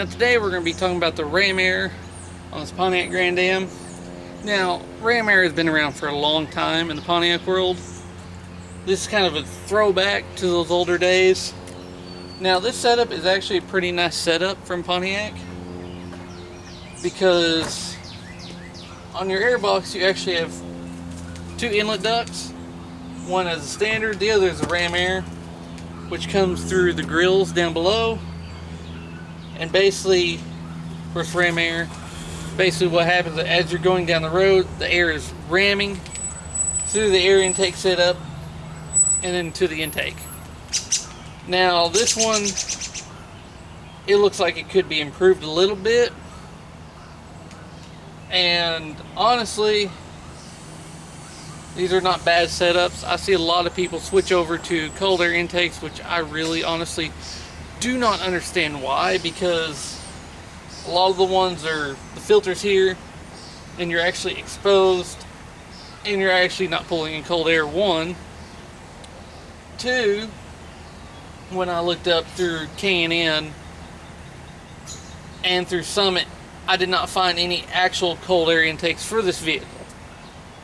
Now today we're going to be talking about the ram air on this Pontiac Grand Am. Now, ram air has been around for a long time in the Pontiac world. This is kind of a throwback to those older days. Now this setup is actually a pretty nice setup from Pontiac, because on your airbox you actually have two inlet ducts. One is a standard, the other is a ram air, which comes through the grills down below. And basically, for ram air, basically what happens is as you're going down the road, the air is ramming through the air intake setup and then to the intake. Now this one, it looks like it could be improved a little bit, and honestly these are not bad setups. I see a lot of people switch over to cold air intakes, which I really honestly do not understand why, because a lot of the ones are the filters here and you're actually exposed and you're actually not pulling in cold air. One, two, when I looked up through K&N and through Summit, I did not find any actual cold air intakes for this vehicle,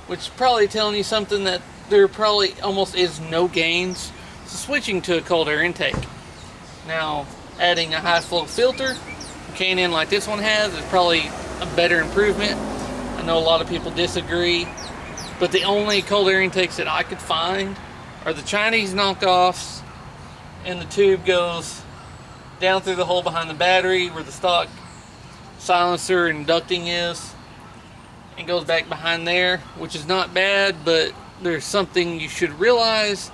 which is probably telling you something, that there probably almost is no gains to switching to a cold air intake. Now, adding a high flow filter, K&N like this one has, is probably a better improvement. I know a lot of people disagree, but the only cold air intakes that I could find are the Chinese knockoffs, and the tube goes down through the hole behind the battery where the stock silencer and ducting is, and goes back behind there, which is not bad. But there's something you should realize,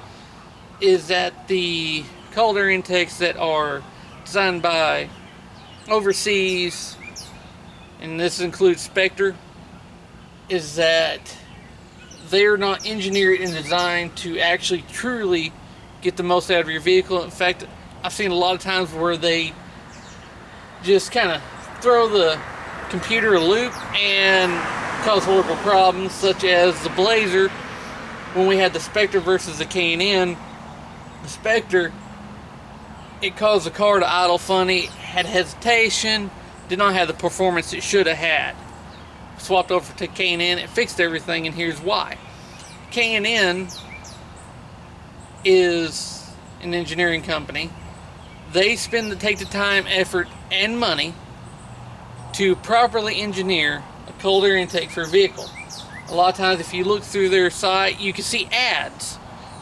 is that the cold air intakes that are designed by overseas, and this includes Spectre, is that they're not engineered and designed to actually truly get the most out of your vehicle. In fact, I've seen a lot of times where they just kind of throw the computer a loop and cause horrible problems, such as the Blazer. When we had the Spectre versus the K&N, the Spectre, it caused the car to idle funny, had hesitation, did not have the performance it should have had. Swapped over to K&N, it fixed everything, and here's why. K&N is an engineering company. They take the time, effort, and money to properly engineer a cold air intake for a vehicle. A lot of times if you look through their site, you can see ads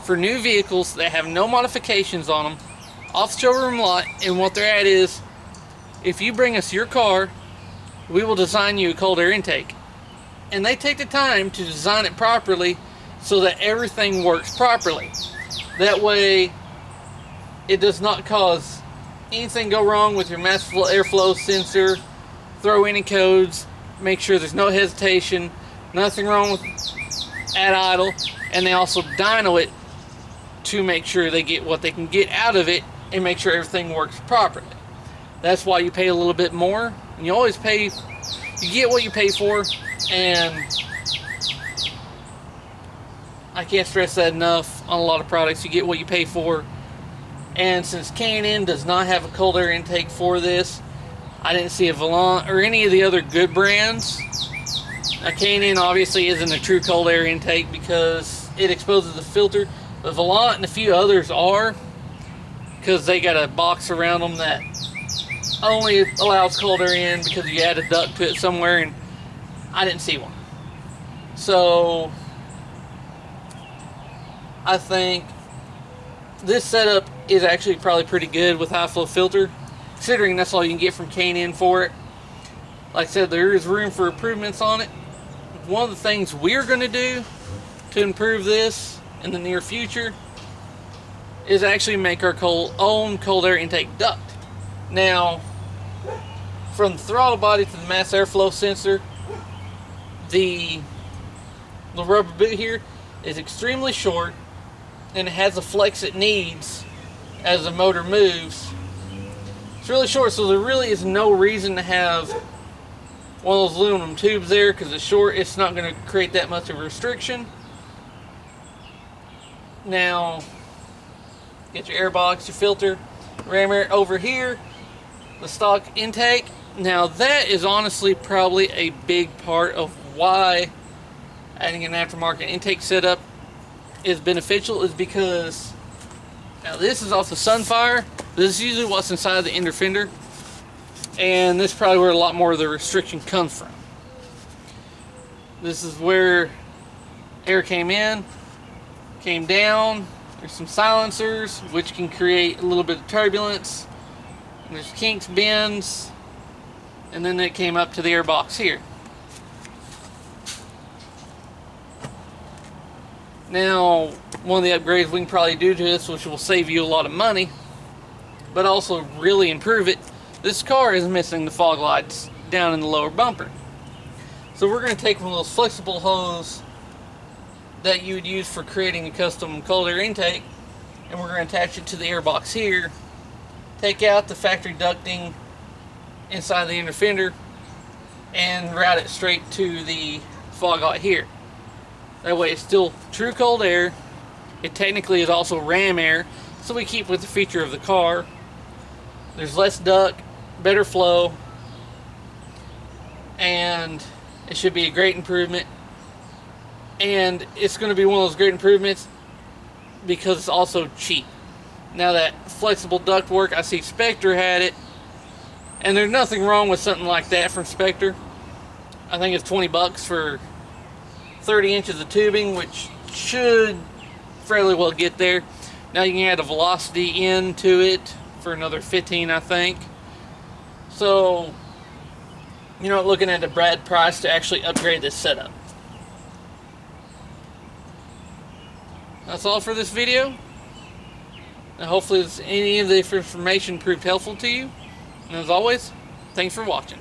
for new vehicles that have no modifications on them off the showroom lot, and what their ad is: if you bring us your car, we will design you a cold air intake. And they take the time to design it properly so that everything works properly. That way it does not cause anything go wrong with your mass airflow sensor. Throw any codes, make sure there's no hesitation, nothing wrong with at idle, and they also dyno it to make sure they get what they can get out of it and make sure everything works properly. That's why you pay a little bit more, and you always pay, you get what you pay for, and I can't stress that enough. On a lot of products, you get what you pay for. And since K&N does not have a cold air intake for this, I didn't see a Volant or any of the other good brands. Now, K&N obviously isn't a true cold air intake because it exposes the filter, but Volant and a few others are, because they got a box around them that only allows cold air in because you add a duct to it somewhere, and I didn't see one. So I think this setup is actually probably pretty good with high flow filter, considering that's all you can get from K&N for it. Like I said, there is room for improvements on it. One of the things we're going to do to improve this in the near future is actually make our own cold air intake duct. Now, from the throttle body to the mass airflow sensor, the rubber boot here is extremely short, and it has the flex it needs as the motor moves. It's really short, so there really is no reason to have one of those aluminum tubes there, because it's short. It's not going to create that much of a restriction. Now, get your air box, your filter, ram air over here. the stock intake. Now that is honestly probably a big part of why adding an aftermarket intake setup is beneficial, is because now this is off the Sunfire. This is usually what's inside the inner fender, and this is probably where a lot more of the restriction comes from. This is where air came in, came down. There's some silencers which can create a little bit of turbulence. And there's kinks, bends, and then it came up to the air box here. Now, one of the upgrades we can probably do to this, which will save you a lot of money, but also really improve it, this car is missing the fog lights down in the lower bumper. So we're going to take one of those flexible hose that you would use for creating a custom cold air intake, and we're going to attach it to the air box here, take out the factory ducting inside the inner fender, and route it straight to the fog light here. That way it's still true cold air. It technically is also ram air, so we keep with the feature of the car. There's less duct, better flow, and it should be a great improvement. And it's going to be one of those great improvements because it's also cheap. Now that flexible duct work, I see Spectre had it, and there's nothing wrong with something like that from Spectre. I think it's 20 bucks for 30 inches of tubing, which should fairly well get there. Now you can add a velocity into it for another 15, I think. So you're not looking at a bad price to actually upgrade this setup. That's all for this video. And hopefully any of the information proved helpful to you. And as always, thanks for watching.